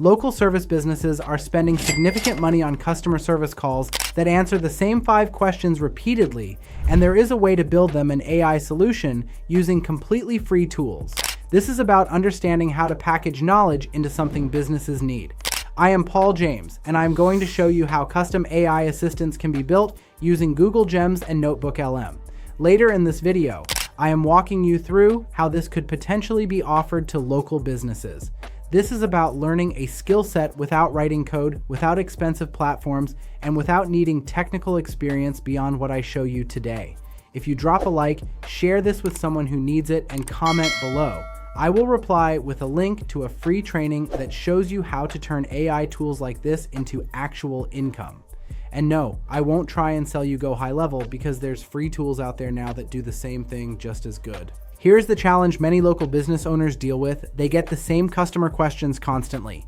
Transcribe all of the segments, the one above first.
Local service businesses are spending significant money on customer service calls that answer the same 5 questions repeatedly, and there is a way to build them an AI solution using completely free tools. This is about understanding how to package knowledge into something businesses need. I am Paul James, and I'm going to show you how custom AI assistants can be built using Google Gems and NotebookLM. Later in this video, I am walking you through how this could potentially be offered to local businesses. This is about learning a skill set without writing code, without expensive platforms, and without needing technical experience beyond what I show you today. If you drop a like, share this with someone who needs it, and comment below. I will reply with a link to a free training that shows you how to turn AI tools like this into actual income. And no, I won't try and sell you Go High Level because there's free tools out there now that do the same thing just as good. Here's the challenge many local business owners deal with. They get the same customer questions constantly.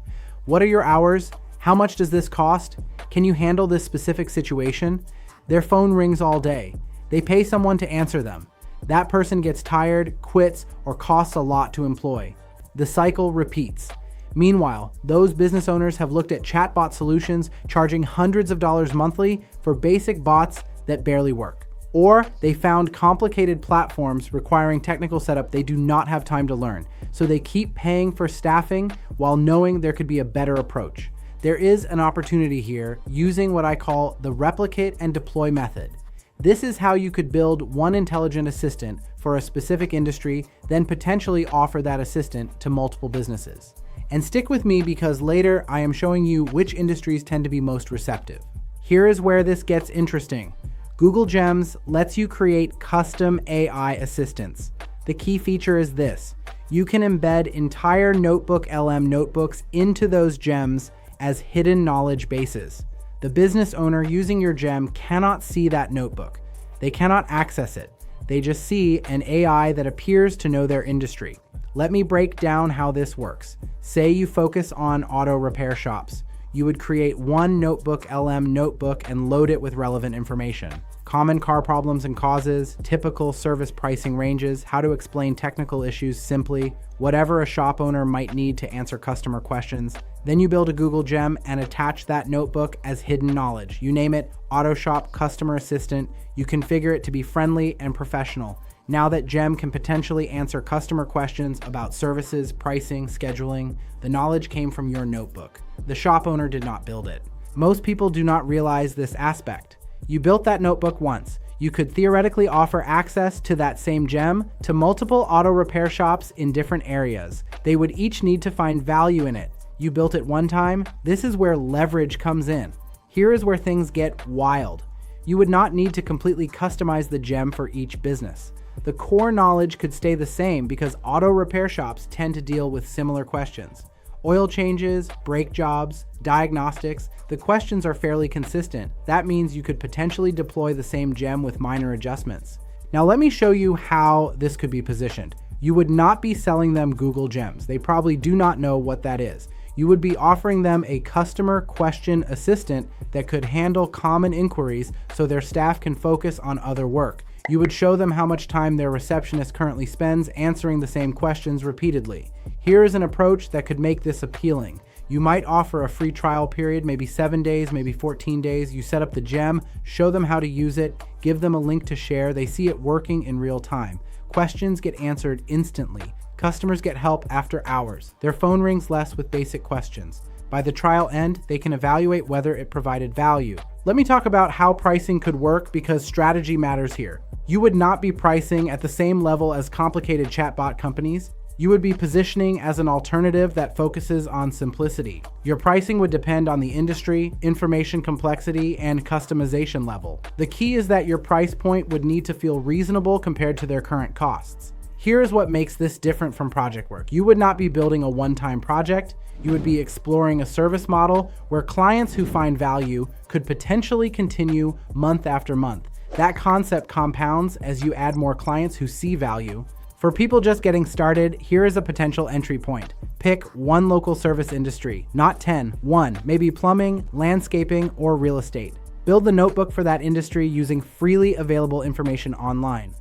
What are your hours? How much does this cost? Can you handle this specific situation? Their phone rings all day. They pay someone to answer them. That person gets tired, quits, or costs a lot to employ. The cycle repeats. Meanwhile, those business owners have looked at chatbot solutions charging hundreds of dollars monthly for basic bots that barely work. Or they found complicated platforms requiring technical setup they do not have time to learn, so they keep paying for staffing while knowing there could be a better approach. There is an opportunity here using what I call the replicate and deploy method. This is how you could build one intelligent assistant for a specific industry, then potentially offer that assistant to multiple businesses. And stick with me because later I am showing you which industries tend to be most receptive. Here is where this gets interesting. Google Gems lets you create custom AI assistants. The key feature is this: you can embed entire NotebookLM notebooks into those gems as hidden knowledge bases. The business owner using your gem cannot see that notebook. They cannot access it. They just see an AI that appears to know their industry. Let me break down how this works. Say you focus on auto repair shops. You would create one NotebookLM notebook and load it with relevant information. Common car problems and causes, typical service pricing ranges, how to explain technical issues simply, whatever a shop owner might need to answer customer questions. Then you build a Google Gem and attach that notebook as hidden knowledge. You name it Auto Shop Customer Assistant. You configure it to be friendly and professional. Now that Gem can potentially answer customer questions about services, pricing, scheduling, the knowledge came from your notebook. The shop owner did not build it. Most people do not realize this aspect. You built that notebook once. You could theoretically offer access to that same gem to multiple auto repair shops in different areas. They would each need to find value in it. You built it one time. This is where leverage comes in. Here is where things get wild. You would not need to completely customize the gem for each business. The core knowledge could stay the same because auto repair shops tend to deal with similar questions. Oil changes, brake jobs, diagnostics, the questions are fairly consistent. That means you could potentially deploy the same gem with minor adjustments. Now let me show you how this could be positioned. You would not be selling them Google Gems. They probably do not know what that is. You would be offering them a customer question assistant that could handle common inquiries so their staff can focus on other work. You would show them how much time their receptionist currently spends answering the same questions repeatedly. Here is an approach that could make this appealing. You might offer a free trial period, maybe 7 days, maybe 14 days. You set up the gem, show them how to use it, give them a link to share. They see it working in real time. Questions get answered instantly. Customers get help after hours. Their phone rings less with basic questions. By the trial end, they can evaluate whether it provided value. Let me talk about how pricing could work because strategy matters here. You would not be pricing at the same level as complicated chatbot companies. You would be positioning as an alternative that focuses on simplicity. Your pricing would depend on the industry, information complexity, and customization level. The key is that your price point would need to feel reasonable compared to their current costs. Here is what makes this different from project work. You would not be building a one-time project. You would be exploring a service model where clients who find value could potentially continue month after month. That concept compounds as you add more clients who see value. For people just getting started, here is a potential entry point. Pick one local service industry, not 10, one, maybe plumbing, landscaping, or real estate. Build the notebook for that industry using freely available information online.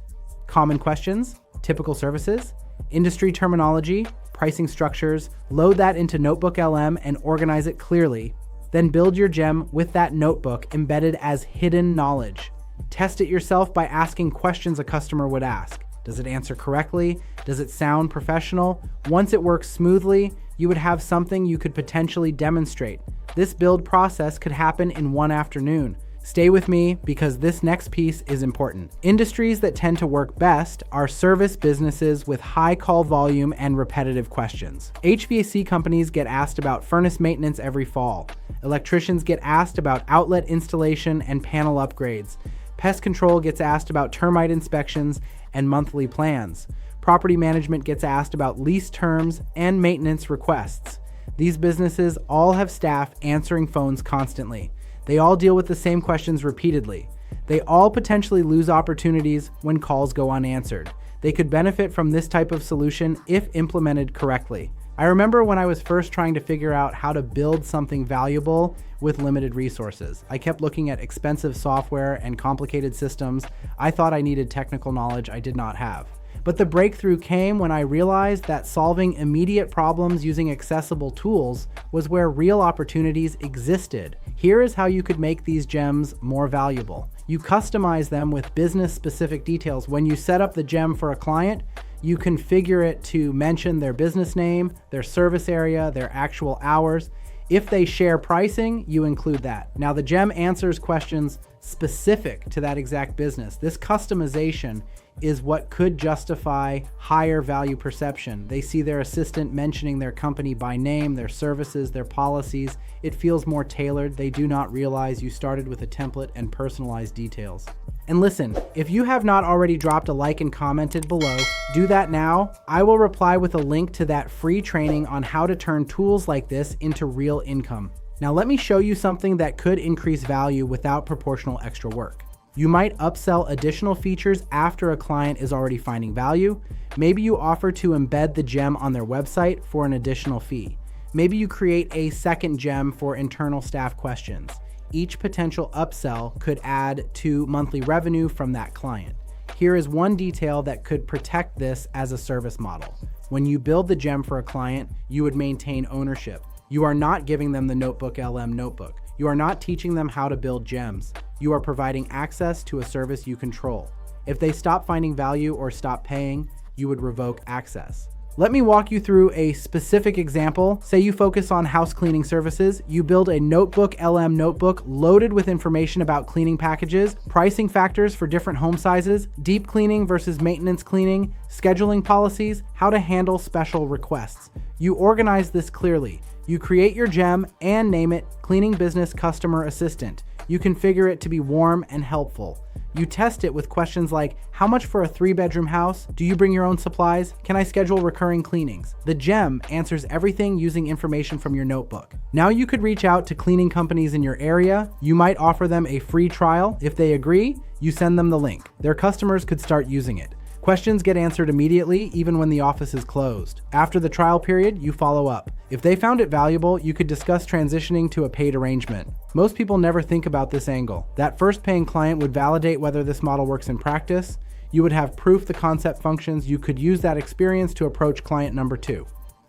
Common questions, typical services, industry terminology, pricing structures, load that into NotebookLM and organize it clearly. Then build your gem with that notebook embedded as hidden knowledge. Test it yourself by asking questions a customer would ask. Does it answer correctly? Does it sound professional? Once it works smoothly, you would have something you could potentially demonstrate. This build process could happen in one afternoon. Stay with me because this next piece is important. Industries that tend to work best are service businesses with high call volume and repetitive questions. HVAC companies get asked about furnace maintenance every fall. Electricians get asked about outlet installation and panel upgrades. Pest control gets asked about termite inspections and monthly plans. Property management gets asked about lease terms and maintenance requests. These businesses all have staff answering phones constantly. They all deal with the same questions repeatedly. They all potentially lose opportunities when calls go unanswered. They could benefit from this type of solution if implemented correctly. I remember when I was first trying to figure out how to build something valuable with limited resources. I kept looking at expensive software and complicated systems. I thought I needed technical knowledge I did not have. But the breakthrough came when I realized that solving immediate problems using accessible tools was where real opportunities existed. Here is how you could make these gems more valuable. You customize them with business-specific details. When you set up the gem for a client, you configure it to mention their business name, their service area, their actual hours. If they share pricing, you include that. Now the gem answers questions specific to that exact business. This customization is what could justify higher value perception. They see their assistant mentioning their company by name, their services, their policies. It feels more tailored. They do not realize you started with a template and personalized details. And listen, if you have not already dropped a like and commented below, do that now. I will reply with a link to that free training on how to turn tools like this into real income. Now let me show you something that could increase value without proportional extra work. You might upsell additional features after a client is already finding value. Maybe you offer to embed the gem on their website for an additional fee. Maybe you create a second gem for internal staff questions. Each potential upsell could add to monthly revenue from that client. Here is one detail that could protect this as a service model. When you build the gem for a client, you would maintain ownership. You are not giving them the NotebookLM notebook. You are not teaching them how to build gems. You are providing access to a service you control. If they stop finding value or stop paying, you would revoke access. Let me walk you through a specific example. Say you focus on house cleaning services. You build a NotebookLM notebook loaded with information about cleaning packages, pricing factors for different home sizes, deep cleaning versus maintenance cleaning, scheduling policies, how to handle special requests. You organize this clearly. You create your gem and name it Cleaning Business Customer Assistant. You configure it to be warm and helpful. You test it with questions like, how much for a 3-bedroom house? Do you bring your own supplies? Can I schedule recurring cleanings? The gem answers everything using information from your notebook. Now you could reach out to cleaning companies in your area. You might offer them a free trial. If they agree, you send them the link. Their customers could start using it. Questions get answered immediately, even when the office is closed. After the trial period, you follow up. If they found it valuable, you could discuss transitioning to a paid arrangement. Most people never think about this angle. That first paying client would validate whether this model works in practice. You would have proof the concept functions. You could use that experience to approach client number 2,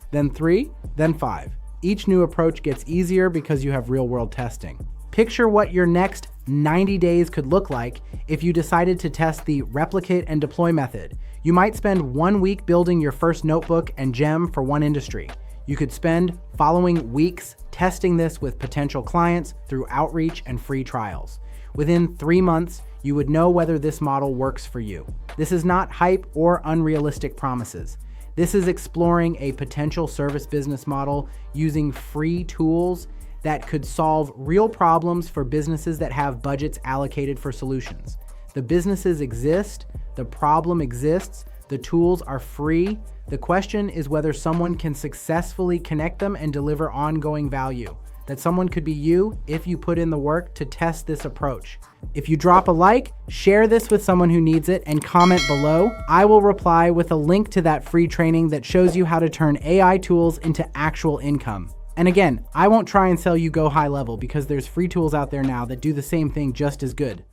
then 3, then 5. Each new approach gets easier because you have real-world testing. Picture what your next 90 days could look like if you decided to test the replicate and deploy method. You might spend 1 week building your first notebook and gem for one industry. You could spend following weeks testing this with potential clients through outreach and free trials. Within 3 months, you would know whether this model works for you. This is not hype or unrealistic promises. This is exploring a potential service business model using free tools that could solve real problems for businesses that have budgets allocated for solutions. The businesses exist, the problem exists, the tools are free. The question is whether someone can successfully connect them and deliver ongoing value. That someone could be you if you put in the work to test this approach. If you drop a like, share this with someone who needs it, and comment below. I will reply with a link to that free training that shows you how to turn AI tools into actual income. And again, I won't try and sell you go high level because there's free tools out there now that do the same thing just as good.